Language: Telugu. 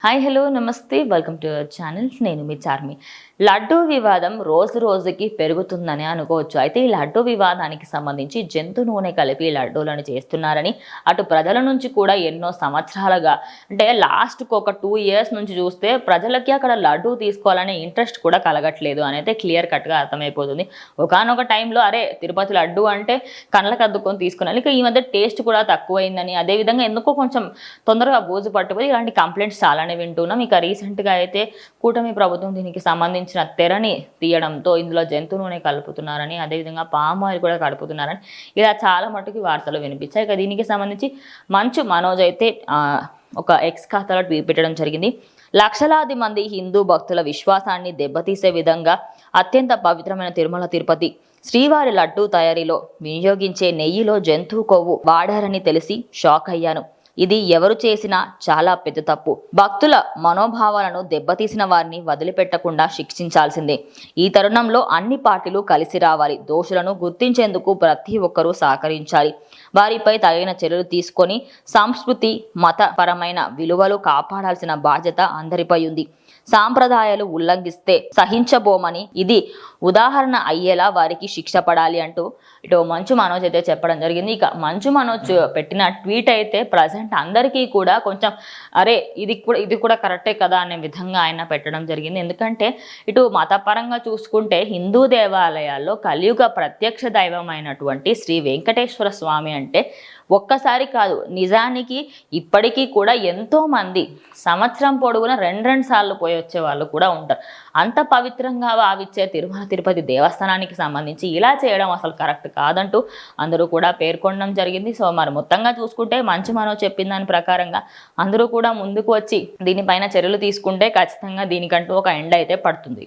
హాయ్ హలో నమస్తే వెల్కమ్ టు అవర్ ఛానల్. నేను మీ చార్మి. లడ్డూ వివాదం రోజు రోజుకి పెరుగుతుందని అనుకోవచ్చు. అయితే ఈ లడ్డూ వివాదానికి సంబంధించి జంతు నూనె కలిపి లడ్డూలను చేస్తున్నారని అటు ప్రజల నుంచి కూడా ఎన్నో సంవత్సరాలుగా అంటే లాస్ట్కి ఒక 2 years నుంచి చూస్తే ప్రజలకి అక్కడ లడ్డూ తీసుకోవాలనే ఇంట్రెస్ట్ కూడా కలగట్లేదు అనేది క్లియర్ కట్గా అర్థమైపోతుంది. ఒకానొక టైంలో అరే తిరుపతి లడ్డు అంటే కళ్ళకు అద్దుకొని తీసుకున్నాను. ఇక ఈ మధ్య టేస్ట్ కూడా తక్కువైందని, అదేవిధంగా ఎందుకో కొంచెం తొందరగా బూజు పట్టుకుని ఇలాంటి కంప్లైంట్స్ చాలానే వింటున్నాం. ఇక రీసెంట్గా అయితే కూటమి ప్రభుత్వం దీనికి సంబంధించిన తెరని తీయడంతో ఇందులో జంతు నూనె కలుపుతున్నారని, అదేవిధంగా పామ్ ఆయిల్ కూడా కలుపుతున్నారని ఇలా చాలా మటుకు వార్తలు వినిపించాయి. ఇక దీనికి సంబంధించి మంచు మనోజ్ అయితే ఒక ఎక్స్ ఖాతాలో ట్వీట్ పెట్టడం జరిగింది. లక్షలాది మంది హిందూ భక్తుల విశ్వాసాన్ని దెబ్బతీసే విధంగా అత్యంత పవిత్రమైన తిరుమల తిరుపతి శ్రీవారి లడ్డూ తయారీలో వినియోగించే నెయ్యిలో జంతువు కొవ్వు వాడారని తెలిసి షాక్ అయ్యాను. ఇది ఎవరు చేసినా చాలా పెద్ద తప్పు. భక్తుల మనోభావాలను దెబ్బతీసిన వారిని వదిలిపెట్టకుండా శిక్షించాల్సిందే. ఈ తరుణంలో అన్ని పార్టీలు కలిసి రావాలి. దోషులను గుర్తించేందుకు ప్రతి ఒక్కరూ సహకరించాలి. వారిపై తగిన చర్యలు తీసుకొని సంస్కృతి మతపరమైన విలువలు కాపాడాల్సిన బాధ్యత అందరిపై ఉంది. సాంప్రదాయాలు ఉల్లంఘిస్తే సహించబోమని ఇది ఉదాహరణ అయ్యేలా వారికి శిక్ష పడాలి అంటూ ఇటు మంచు మనోజ్ అయితే చెప్పడం జరిగింది. ఇక మంచు మనోజ్ పెట్టిన ట్వీట్ అయితే ప్రజెంట్ అందరికీ కూడా కొంచెం అరే ఇది కూడా కరెక్టే కదా అనే విధంగా ఆయన పెట్టడం జరిగింది. ఎందుకంటే ఇటు మతపరంగా చూసుకుంటే హిందూ దేవాలయాల్లో కలియుగ ప్రత్యక్ష దైవమైనటువంటి శ్రీ వెంకటేశ్వర స్వామి అంటే ఒక్కసారి కాదు, నిజానికి ఇప్పటికీ కూడా ఎంతోమంది సంవత్సరం పొడవునా 2 సార్లు పోయి వచ్చే వాళ్ళు కూడా ఉంటారు. అంత పవిత్రంగా భావించే తిరుమల తిరుపతి దేవస్థానానికి సంబంధించి ఇలా చేయడం అసలు కరెక్ట్ కాదంటూ అందరూ కూడా పేర్కొనడం జరిగింది. సో మరి మొత్తంగా చూసుకుంటే మంచు మనోజ్ చెప్పిన దాని ప్రకారంగా అందరూ కూడా ముందుకు వచ్చి దీనిపైన చర్యలు తీసుకుంటే ఖచ్చితంగా దీనికంటూ ఒక ఎండ్ అయితే పడుతుంది.